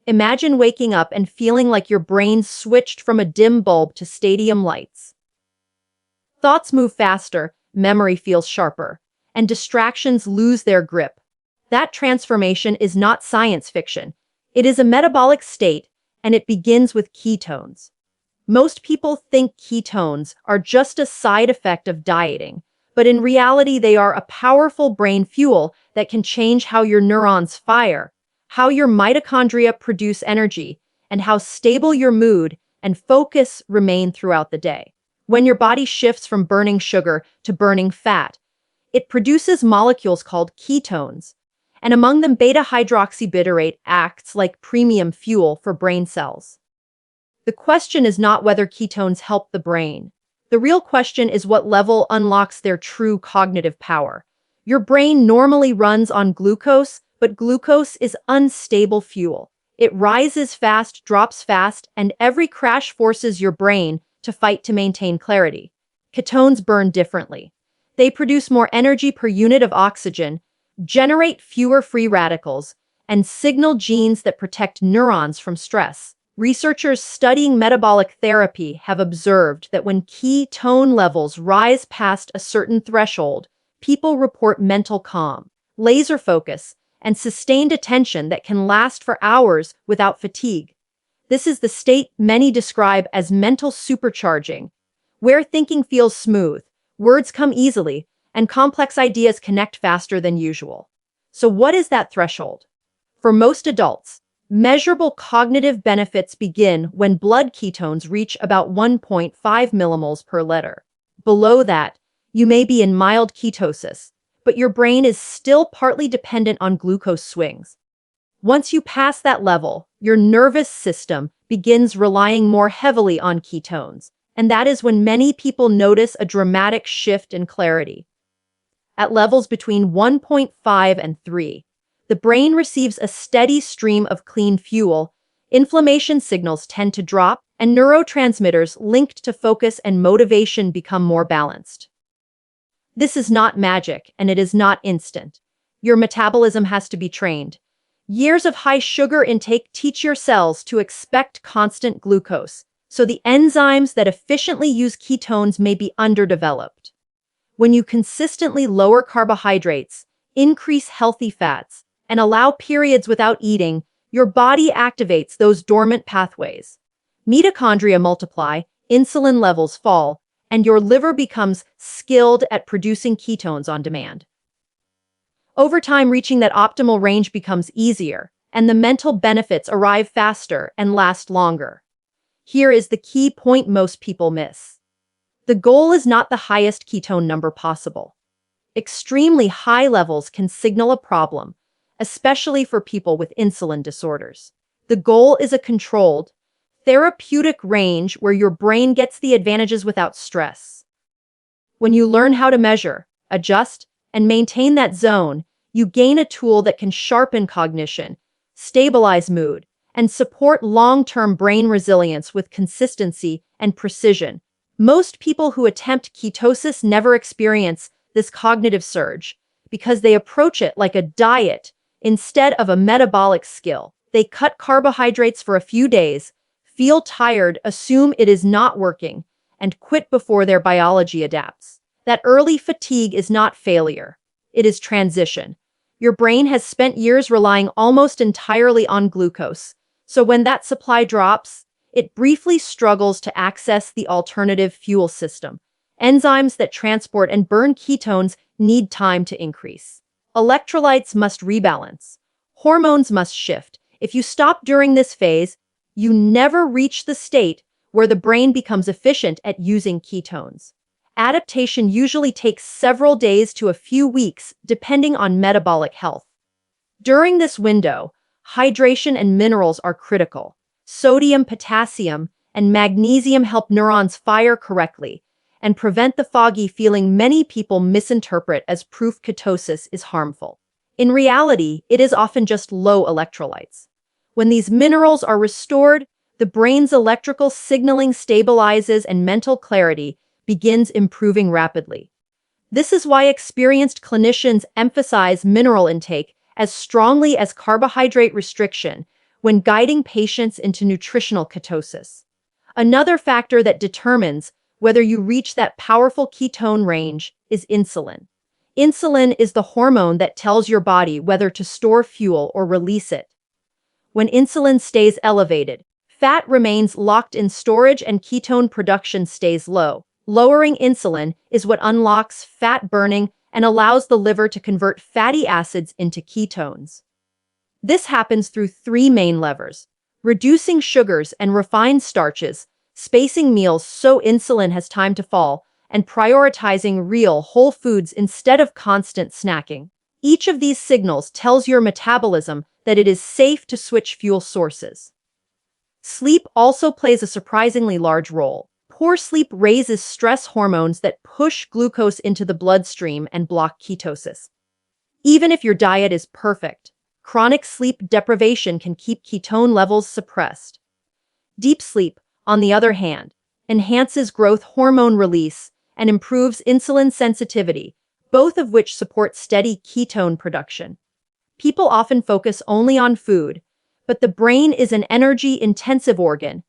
Imagine waking up and feeling like your brain switched from a dim bulb to stadium lights. Thoughts move faster, memory feels sharper, and distractions lose their grip. That transformation is not science fiction. It is a metabolic state, and it begins with ketones. Most people think ketones are just a side effect of dieting, but in reality they are a powerful brain fuel that can change how your neurons fire, how your mitochondria produce energy, and how stable your mood and focus remain throughout the day. When your body shifts from burning sugar to burning fat, it produces molecules called ketones, and among them beta-hydroxybutyrate acts like premium fuel for brain cells. The question is not whether ketones help the brain. The real question is what level unlocks their true cognitive power. Your brain normally runs on glucose, but glucose is unstable fuel. It rises fast, drops fast, and every crash forces your brain to fight to maintain clarity. Ketones burn differently. They produce more energy per unit of oxygen, generate fewer free radicals, and signal genes that protect neurons from stress. Researchers studying metabolic therapy have observed that when ketone levels rise past a certain threshold, people report mental calm, laser focus, and sustained attention that can last for hours without fatigue. This is the state many describe as mental supercharging, where thinking feels smooth, words come easily, and complex ideas connect faster than usual. So what is that threshold? For most adults, measurable cognitive benefits begin when blood ketones reach about 1.5 millimoles per liter. Below that, you may be in mild ketosis, but your brain is still partly dependent on glucose swings. Once you pass that level, your nervous system begins relying more heavily on ketones, and that is when many people notice a dramatic shift in clarity. At levels between 1.5 and 3, the brain receives a steady stream of clean fuel, inflammation signals tend to drop, and neurotransmitters linked to focus and motivation become more balanced. This is not magic, and it is not instant. Your metabolism has to be trained. Years of high sugar intake teach your cells to expect constant glucose, so the enzymes that efficiently use ketones may be underdeveloped. When you consistently lower carbohydrates, increase healthy fats, and allow periods without eating, your body activates those dormant pathways. Mitochondria multiply, insulin levels fall, and your liver becomes skilled at producing ketones on demand. Over time, reaching that optimal range becomes easier, and the mental benefits arrive faster and last longer. Here is the key point most people miss. The goal is not the highest ketone number possible. Extremely high levels can signal a problem, especially for people with insulin disorders. The goal is a controlled, therapeutic range where your brain gets the advantages without stress. When you learn how to measure, adjust, and maintain that zone, you gain a tool that can sharpen cognition, stabilize mood, and support long-term brain resilience with consistency and precision. Most people who attempt ketosis never experience this cognitive surge because they approach it like a diet instead of a metabolic skill. They cut carbohydrates for a few days, feel tired, assume it is not working, and quit before their biology adapts. That early fatigue is not failure. It is transition. Your brain has spent years relying almost entirely on glucose, so when that supply drops, it briefly struggles to access the alternative fuel system. Enzymes that transport and burn ketones need time to increase. Electrolytes must rebalance. Hormones must shift. If you stop during this phase, you never reach the state where the brain becomes efficient at using ketones. Adaptation usually takes several days to a few weeks, depending on metabolic health. During this window, hydration and minerals are critical. Sodium, potassium, and magnesium help neurons fire correctly and prevent the foggy feeling many people misinterpret as proof ketosis is harmful. In reality, it is often just low electrolytes. When these minerals are restored, the brain's electrical signaling stabilizes and mental clarity begins improving rapidly. This is why experienced clinicians emphasize mineral intake as strongly as carbohydrate restriction, when guiding patients into nutritional ketosis. Another factor that determines whether you reach that powerful ketone range is insulin. Insulin is the hormone that tells your body whether to store fuel or release it. When insulin stays elevated, fat remains locked in storage and ketone production stays low. Lowering insulin is what unlocks fat burning and allows the liver to convert fatty acids into ketones. This happens through three main levers: reducing sugars and refined starches, spacing meals so insulin has time to fall, and prioritizing real, whole foods instead of constant snacking. Each of these signals tells your metabolism that it is safe to switch fuel sources. Sleep also plays a surprisingly large role. Poor sleep raises stress hormones that push glucose into the bloodstream and block ketosis. Even if your diet is perfect, chronic sleep deprivation can keep ketone levels suppressed. Deep sleep, on the other hand, enhances growth hormone release and improves insulin sensitivity, both of which support steady ketone production. People often focus only on food, but the brain is an energy-intensive organ,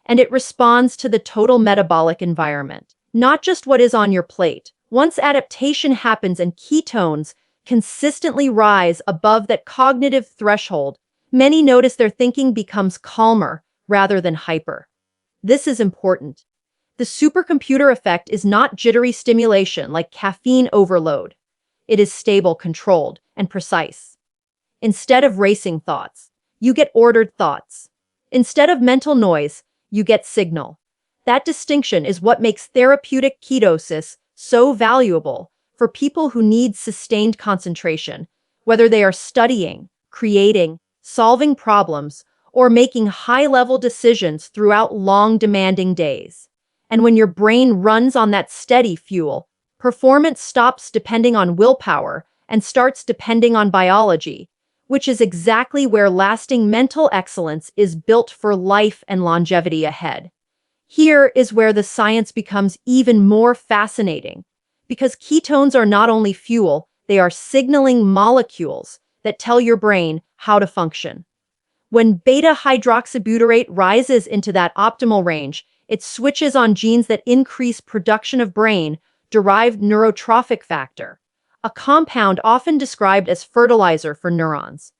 and it responds to the total metabolic environment, not just what is on your plate. Once adaptation happens and ketones consistently rise above that cognitive threshold, many notice their thinking becomes calmer rather than hyper. This is important. The supercomputer effect is not jittery stimulation like caffeine overload. It is stable, controlled, and precise. Instead of racing thoughts, you get ordered thoughts. Instead of mental noise, you get signal. That distinction is what makes therapeutic ketosis so valuable for people who need sustained concentration, whether they are studying, creating, solving problems, or making high-level decisions throughout long, demanding days. And when your brain runs on that steady fuel, performance stops depending on willpower and starts depending on biology, which is exactly where lasting mental excellence is built for life and longevity ahead. Here is where the science becomes even more fascinating, because ketones are not only fuel, they are signaling molecules that tell your brain how to function. When beta-hydroxybutyrate rises into that optimal range, it switches on genes that increase production of brain-derived neurotrophic factor, a compound often described as fertilizer for neurons.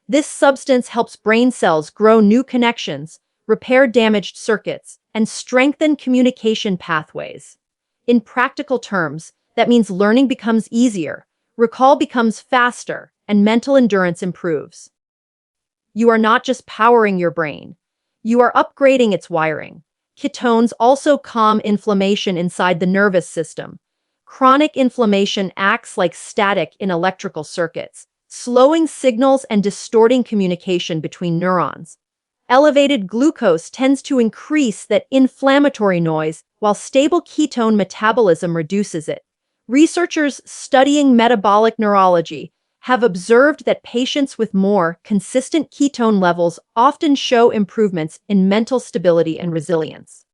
This substance helps brain cells grow new connections, repair damaged circuits, and strengthen communication pathways. In practical terms, that means learning becomes easier, recall becomes faster, and mental endurance improves. You are not just powering your brain, you are upgrading its wiring. Ketones also calm inflammation inside the nervous system. Chronic inflammation acts like static in electrical circuits, slowing signals and distorting communication between neurons. Elevated glucose tends to increase that inflammatory noise, while stable ketone metabolism reduces it. Researchers studying metabolic neurology have observed that patients with more consistent ketone levels often show improvements in mental stability and resilience.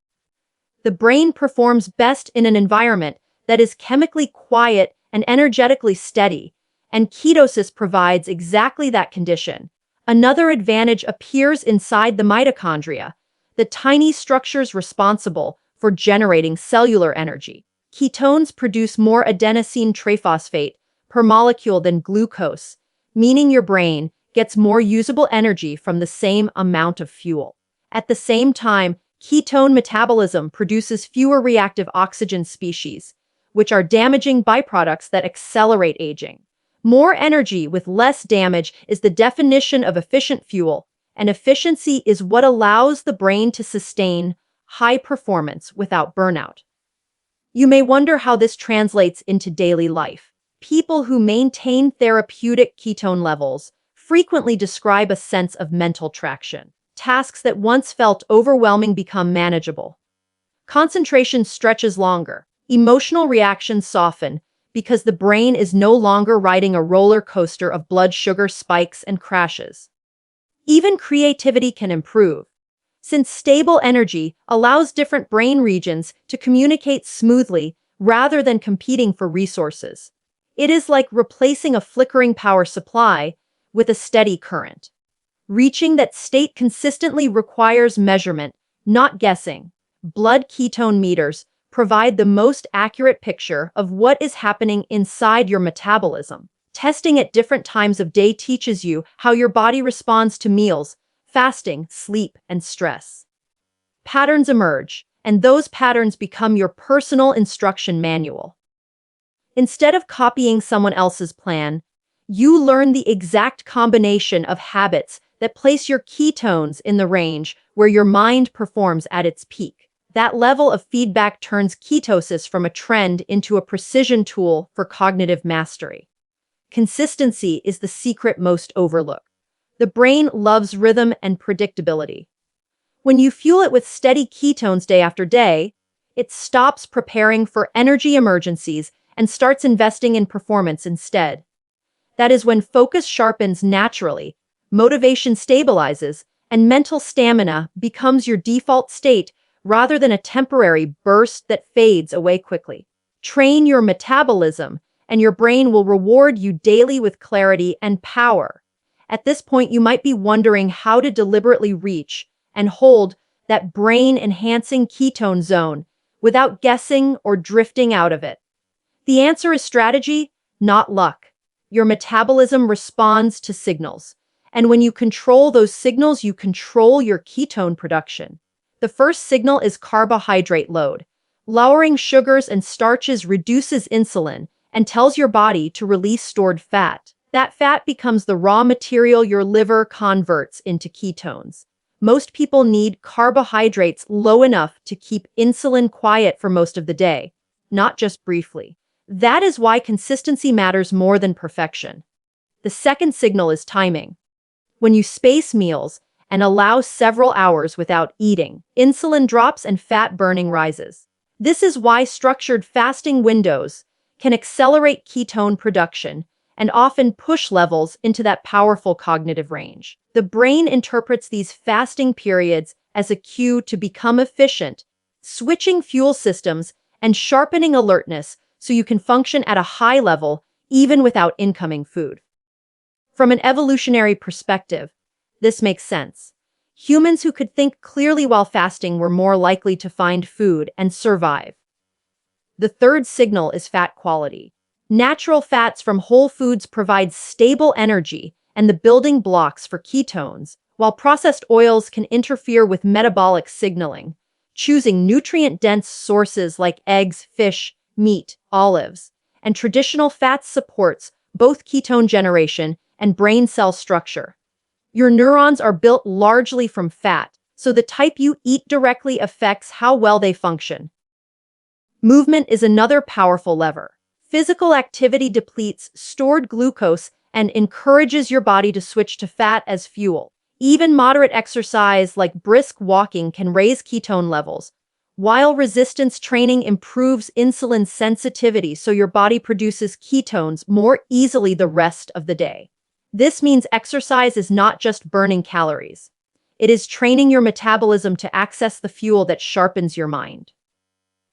The brain performs best in an environment that is chemically quiet and energetically steady, and ketosis provides exactly that condition. Another advantage appears inside the mitochondria, the tiny structures responsible for generating cellular energy. Ketones produce more adenosine triphosphate per molecule than glucose, meaning your brain gets more usable energy from the same amount of fuel. At the same time, ketone metabolism produces fewer reactive oxygen species, which are damaging byproducts that accelerate aging. More energy with less damage is the definition of efficient fuel, and efficiency is what allows the brain to sustain high performance without burnout. You may wonder how this translates into daily life. People who maintain therapeutic ketone levels frequently describe a sense of mental traction. Tasks that once felt overwhelming become manageable. Concentration stretches longer. Emotional reactions soften because the brain is no longer riding a roller coaster of blood sugar spikes and crashes. Even creativity can improve, since stable energy allows different brain regions to communicate smoothly rather than competing for resources. It is like replacing a flickering power supply with a steady current. Reaching that state consistently requires measurement, not guessing. Blood ketone meters provide the most accurate picture of what is happening inside your metabolism. Testing at different times of day teaches you how your body responds to meals, fasting, sleep, and stress. Patterns emerge, and those patterns become your personal instruction manual. Instead of copying someone else's plan, you learn the exact combination of habits that place your ketones in the range where your mind performs at its peak. That level of feedback turns ketosis from a trend into a precision tool for cognitive mastery. Consistency is the secret most overlooked. The brain loves rhythm and predictability. When you fuel it with steady ketones day after day, it stops preparing for energy emergencies and starts investing in performance instead. That is when focus sharpens naturally, motivation stabilizes, and mental stamina becomes your default state rather than a temporary burst that fades away quickly. Train your metabolism, and your brain will reward you daily with clarity and power. At this point, you might be wondering how to deliberately reach and hold that brain-enhancing ketone zone without guessing or drifting out of it. The answer is strategy, not luck. Your metabolism responds to signals, and when you control those signals, you control your ketone production. The first signal is carbohydrate load. Lowering sugars and starches reduces insulin and tells your body to release stored fat. That fat becomes the raw material your liver converts into ketones. Most people need carbohydrates low enough to keep insulin quiet for most of the day, not just briefly. That is why consistency matters more than perfection. The second signal is timing. When you space meals and allow several hours without eating, insulin drops and fat burning rises. This is why structured fasting windows can accelerate ketone production and often push levels into that powerful cognitive range. The brain interprets these fasting periods as a cue to become efficient, switching fuel systems and sharpening alertness so you can function at a high level even without incoming food. From an evolutionary perspective, this makes sense. Humans who could think clearly while fasting were more likely to find food and survive. The third signal is fat quality. Natural fats from whole foods provide stable energy and the building blocks for ketones, while processed oils can interfere with metabolic signaling. Choosing nutrient-dense sources like eggs, fish, meat, olives, and traditional fats supports both ketone generation and brain cell structure. Your neurons are built largely from fat, so the type you eat directly affects how well they function. Movement is another powerful lever. Physical activity depletes stored glucose and encourages your body to switch to fat as fuel. Even moderate exercise like brisk walking can raise ketone levels, while resistance training improves insulin sensitivity so your body produces ketones more easily the rest of the day. This means exercise is not just burning calories. It is training your metabolism to access the fuel that sharpens your mind.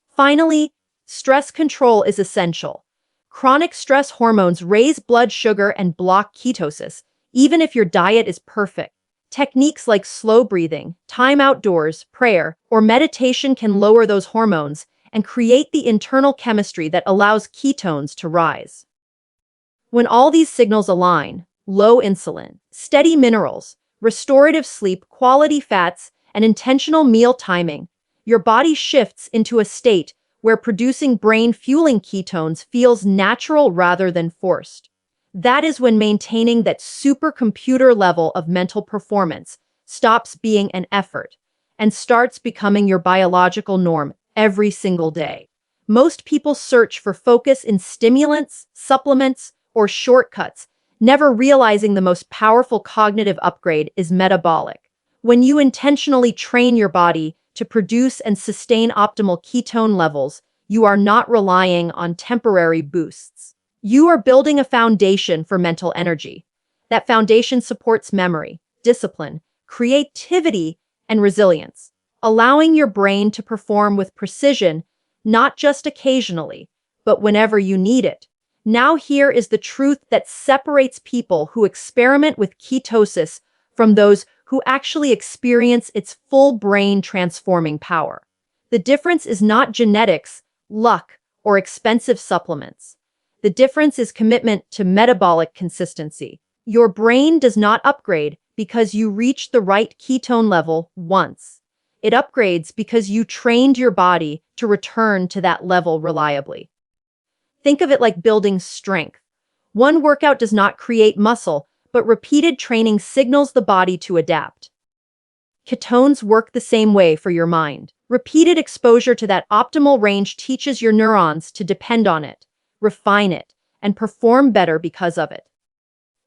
Finally, stress control is essential. Chronic stress hormones raise blood sugar and block ketosis, even if your diet is perfect. Techniques like slow breathing, time outdoors, prayer, or meditation can lower those hormones and create the internal chemistry that allows ketones to rise. When all these signals align, low insulin, steady minerals, restorative sleep, quality fats, and intentional meal timing, your body shifts into a state where producing brain-fueling ketones feels natural rather than forced. That is when maintaining that supercomputer level of mental performance stops being an effort and starts becoming your biological norm every single day. Most people search for focus in stimulants, supplements, or shortcuts, never realizing the most powerful cognitive upgrade is metabolic. When you intentionally train your body to produce and sustain optimal ketone levels, you are not relying on temporary boosts. You are building a foundation for mental energy. That foundation supports memory, discipline, creativity, and resilience, allowing your brain to perform with precision, not just occasionally, but whenever you need it. Now here is the truth that separates people who experiment with ketosis from those who actually experience its full brain transforming power. The difference is not genetics, luck, or expensive supplements. The difference is commitment to metabolic consistency. Your brain does not upgrade because you reached the right ketone level once. It upgrades because you trained your body to return to that level reliably. Think of it like building strength. One workout does not create muscle, but repeated training signals the body to adapt. Ketones work the same way for your mind. Repeated exposure to that optimal range teaches your neurons to depend on it, refine it, and perform better because of it.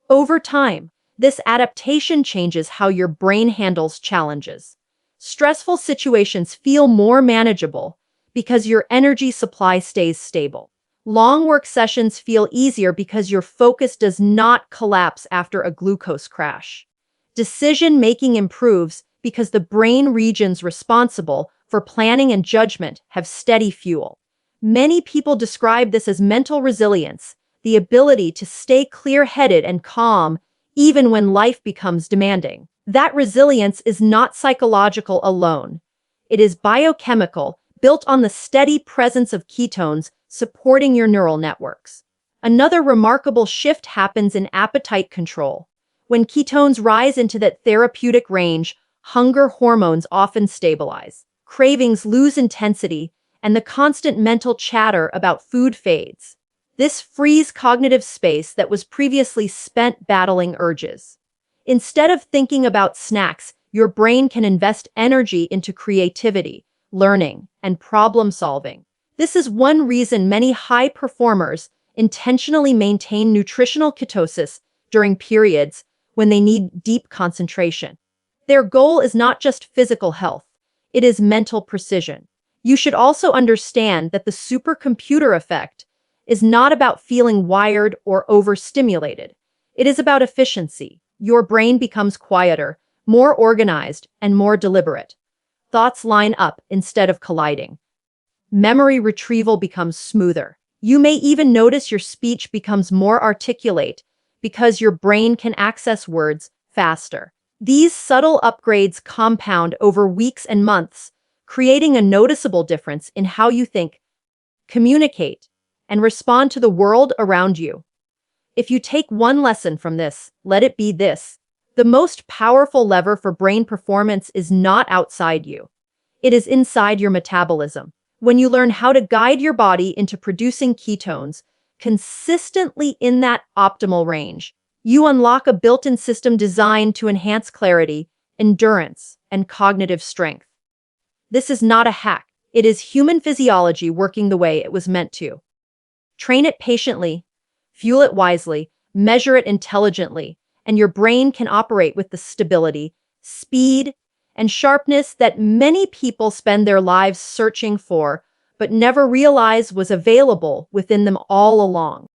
Over time, this adaptation changes how your brain handles challenges. Stressful situations feel more manageable because your energy supply stays stable. Long work sessions feel easier because your focus does not collapse after a glucose crash. Decision-making improves because the brain regions responsible for planning and judgment have steady fuel. Many people describe this as mental resilience, the ability to stay clear-headed and calm even when life becomes demanding. That resilience is not psychological alone. It is biochemical, built on the steady presence of ketones supporting your neural networks. Another remarkable shift happens in appetite control. When ketones rise into that therapeutic range, hunger hormones often stabilize. Cravings lose intensity, and the constant mental chatter about food fades. This frees cognitive space that was previously spent battling urges. Instead of thinking about snacks, your brain can invest energy into creativity, learning, and problem solving. This is one reason many high performers intentionally maintain nutritional ketosis during periods when they need deep concentration. Their goal is not just physical health, it is mental precision. You should also understand that the supercomputer effect is not about feeling wired or overstimulated. It is about efficiency. Your brain becomes quieter, more organized, and more deliberate. Thoughts line up instead of colliding. Memory retrieval becomes smoother. You may even notice your speech becomes more articulate because your brain can access words faster. These subtle upgrades compound over weeks and months, creating a noticeable difference in how you think, communicate, and respond to the world around you. If you take one lesson from this, let it be this. The most powerful lever for brain performance is not outside you. It is inside your metabolism. When you learn how to guide your body into producing ketones consistently in that optimal range, you unlock a built-in system designed to enhance clarity, endurance, and cognitive strength. This is not a hack. It is human physiology working the way it was meant to. Train it patiently, fuel it wisely, measure it intelligently, and your brain can operate with the stability, speed, and sharpness that many people spend their lives searching for, but never realize was available within them all along.